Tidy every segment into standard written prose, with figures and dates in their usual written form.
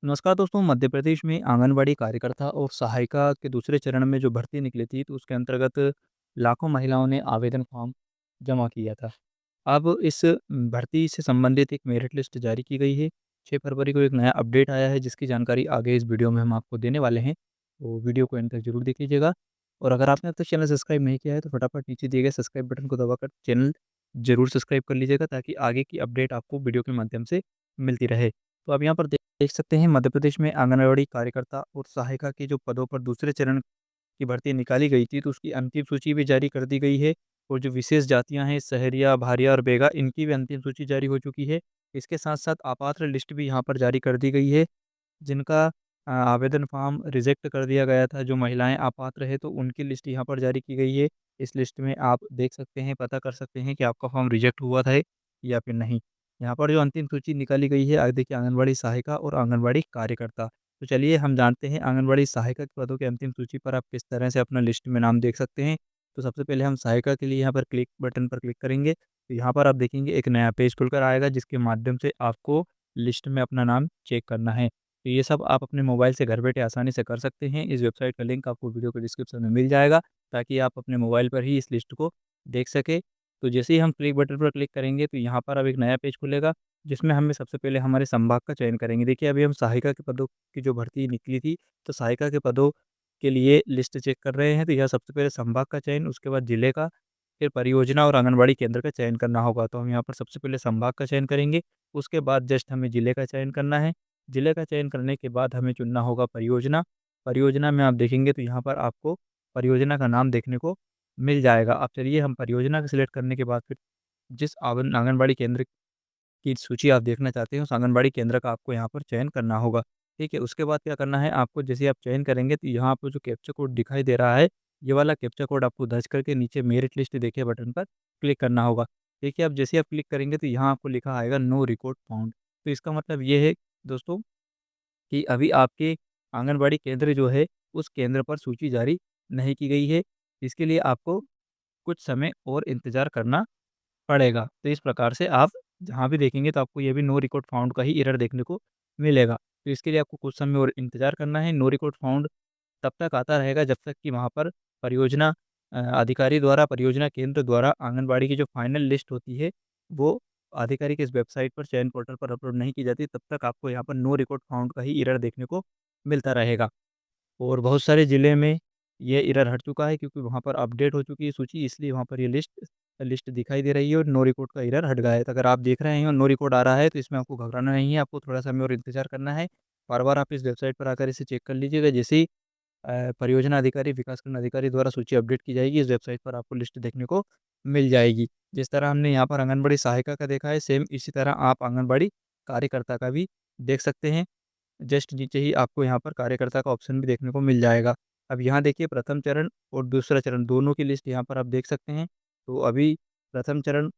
नमस्कार दोस्तों, मध्य प्रदेश में आंगनबाड़ी कार्यकर्ता और सहायिका के दूसरे चरण में जो भर्ती निकली थी, तो उसके अंतर्गत लाखों महिलाओं ने आवेदन फॉर्म जमा किया था। अब इस भर्ती से संबंधित एक मेरिट लिस्ट जारी की गई है। 6 फरवरी को एक नया अपडेट आया है, जिसकी जानकारी आगे इस वीडियो में हम आपको देने वाले हैं। तो वीडियो को एंड तक ज़रूर देख लीजिएगा। और अगर आपने अब तक चैनल सब्सक्राइब नहीं किया है, तो फटाफट नीचे दिए गए सब्सक्राइब बटन को दबाकर चैनल ज़रूर सब्सक्राइब कर लीजिएगा, ताकि आगे की अपडेट आपको वीडियो के माध्यम से मिलती रहे। तो आप यहाँ पर देख सकते हैं, मध्य प्रदेश में आंगनवाड़ी कार्यकर्ता और सहायिका के जो पदों पर दूसरे चरण की भर्ती निकाली गई थी, तो उसकी अंतिम सूची भी जारी कर दी गई है। और जो विशेष जातियाँ हैं, सहरिया, भारिया और बेगा, इनकी भी अंतिम सूची जारी हो चुकी है। इसके साथ-साथ अपात्र लिस्ट भी यहाँ पर जारी कर दी गई है, जिनका आवेदन फॉर्म रिजेक्ट कर दिया गया था। जो महिलाएँ अपात्र हैं, तो उनकी लिस्ट यहाँ पर जारी की गई है। इस लिस्ट में आप देख सकते हैं, पता कर सकते हैं कि आपका फॉर्म रिजेक्ट हुआ था या फिर नहीं। यहाँ पर जो अंतिम सूची निकाली गई है, देखिए, आंगनबाड़ी सहायिका और आंगनबाड़ी कार्यकर्ता। तो चलिए हम जानते हैं आंगनबाड़ी सहायिका के पदों की अंतिम सूची पर आप किस तरह से अपना लिस्ट में नाम देख सकते हैं। तो सबसे पहले हम सहायिका के लिए यहाँ पर क्लिक बटन पर क्लिक करेंगे। तो यहाँ पर आप देखेंगे एक नया पेज खुलकर आएगा, जिसके माध्यम से आपको लिस्ट में अपना नाम चेक करना है। तो ये सब आप अपने मोबाइल से घर बैठे आसानी से कर सकते हैं। इस वेबसाइट का लिंक आपको वीडियो के डिस्क्रिप्शन में मिल जाएगा, ताकि आप अपने मोबाइल पर ही इस लिस्ट को देख सकें। तो जैसे ही हम क्लिक बटन पर क्लिक करेंगे, तो यहाँ पर अब एक नया पेज खुलेगा, जिसमें हमें सबसे पहले हमारे संभाग का चयन करेंगे। देखिए, अभी हम सहायिका के पदों की जो भर्ती निकली थी, तो सहायिका के पदों के लिए लिस्ट चेक कर रहे हैं। तो यह सबसे पहले संभाग का चयन, उसके बाद जिले का, फिर परियोजना और आंगनबाड़ी केंद्र का चयन करना होगा। तो हम यहाँ पर सबसे पहले संभाग का चयन करेंगे, उसके बाद जस्ट हमें जिले का चयन करना है। जिले का चयन करने के बाद हमें चुनना होगा परियोजना। परियोजना में आप देखेंगे, तो यहाँ पर आपको परियोजना का नाम देखने को मिल जाएगा। अब चलिए, हम परियोजना को सिलेक्ट करने के बाद फिर जिस आंगनबाड़ी केंद्र की सूची आप देखना चाहते हैं, उस आंगनबाड़ी केंद्र का आपको यहाँ पर चयन करना होगा। ठीक है? उसके बाद क्या करना है आपको, जैसे आप चयन करेंगे, तो यहाँ आपको जो कैप्चा कोड दिखाई दे रहा है, ये वाला कैप्चा कोड आपको दर्ज करके नीचे मेरिट लिस्ट देखिए बटन पर क्लिक करना होगा। देखिए, अब जैसे आप क्लिक करेंगे, तो यहाँ आपको लिखा आएगा नो रिकॉर्ड फाउंड। तो इसका मतलब ये है दोस्तों, कि अभी आपके आंगनबाड़ी केंद्र जो है, उस केंद्र पर सूची जारी नहीं की गई है। इसके लिए आपको कुछ समय और इंतज़ार करना पड़ेगा। तो इस प्रकार से आप जहाँ भी देखेंगे, तो आपको ये भी नो रिकॉर्ड फाउंड का ही एरर देखने को मिलेगा। तो इसके लिए आपको कुछ समय और इंतज़ार करना है। नो रिकॉर्ड फाउंड तब तक आता रहेगा, जब तक कि वहाँ पर परियोजना अधिकारी द्वारा, परियोजना केंद्र द्वारा आंगनबाड़ी की जो फाइनल लिस्ट होती है, वो आधिकारिक इस वेबसाइट पर, चयन पोर्टल पर अपलोड नहीं की जाती। तब तक आपको यहाँ पर नो रिकॉर्ड फाउंड का ही एरर देखने को मिलता रहेगा। और बहुत सारे ज़िले में ये एरर हट चुका है, क्योंकि वहाँ पर अपडेट हो चुकी है सूची, इसलिए वहाँ पर ये लिस्ट लिस्ट दिखाई दे रही है और नो रिकॉर्ड का एरर हट गया है। तो अगर आप देख रहे हैं और नो रिकॉर्ड आ रहा है, तो इसमें आपको घबराना नहीं है, आपको थोड़ा समय और इंतज़ार करना है। बार-बार आप इस वेबसाइट पर आकर इसे चेक कर लीजिएगा। जैसे ही परियोजना अधिकारी, विकासखंड अधिकारी द्वारा सूची अपडेट की जाएगी, इस वेबसाइट पर आपको लिस्ट देखने को मिल जाएगी। जिस तरह हमने यहाँ पर आंगनबाड़ी सहायिका का देखा है, सेम इसी तरह आप आंगनबाड़ी कार्यकर्ता का भी देख सकते हैं। जस्ट नीचे ही आपको यहाँ पर कार्यकर्ता का ऑप्शन भी देखने को मिल जाएगा। अब यहाँ देखिए, प्रथम चरण और दूसरा चरण दोनों की लिस्ट यहाँ पर आप देख सकते हैं। तो अभी प्रथम चरण,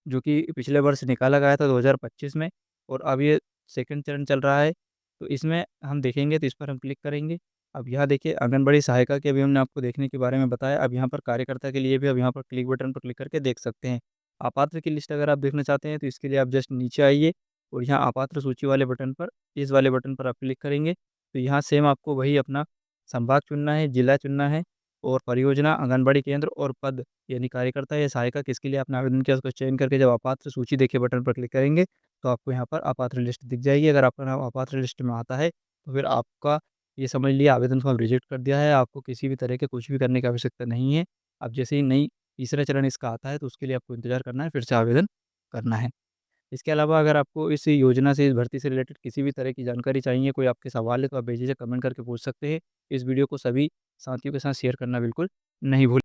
जो कि पिछले वर्ष निकाला गया था 2025 में, और अब ये सेकंड चरण चल रहा है। तो इसमें हम देखेंगे, तो इस पर हम क्लिक करेंगे। अब यहाँ देखिए, आंगनबाड़ी सहायिका के अभी हमने आपको देखने के बारे में बताया। अब यहाँ पर कार्यकर्ता के लिए भी अब यहाँ पर क्लिक बटन पर क्लिक करके देख सकते हैं। अपात्र की लिस्ट अगर आप देखना चाहते हैं, तो इसके लिए आप जस्ट नीचे आइए और यहाँ अपात्र सूची वाले बटन पर, इस वाले बटन पर आप क्लिक करेंगे। तो यहाँ सेम आपको वही अपना संभाग चुनना है, जिला चुनना है, और परियोजना, आंगनबाड़ी केंद्र और पद, यानी कार्यकर्ता या सहायिका किसके लिए आपने आवेदन किया, उसको चयन करके जब अपात्र सूची देखिए बटन पर क्लिक करेंगे, तो आपको यहाँ पर अपात्र लिस्ट दिख जाएगी। अगर आपका नाम अपात्र लिस्ट में आता है, तो फिर आपका ये समझ लिया आवेदन फॉर्म रिजेक्ट कर दिया है। आपको किसी भी तरह के कुछ भी करने की आवश्यकता नहीं है। अब जैसे ही नई तीसरा चरण इसका आता है, तो उसके लिए आपको इंतज़ार करना है, फिर से आवेदन करना है। इसके अलावा अगर आपको इस योजना से, इस भर्ती से रिलेटेड किसी भी तरह की जानकारी चाहिए, कोई आपके सवाल है, तो आप बेझिझक कमेंट करके पूछ सकते हैं। इस वीडियो को सभी साथियों के साथ शेयर करना बिल्कुल नहीं भूलें।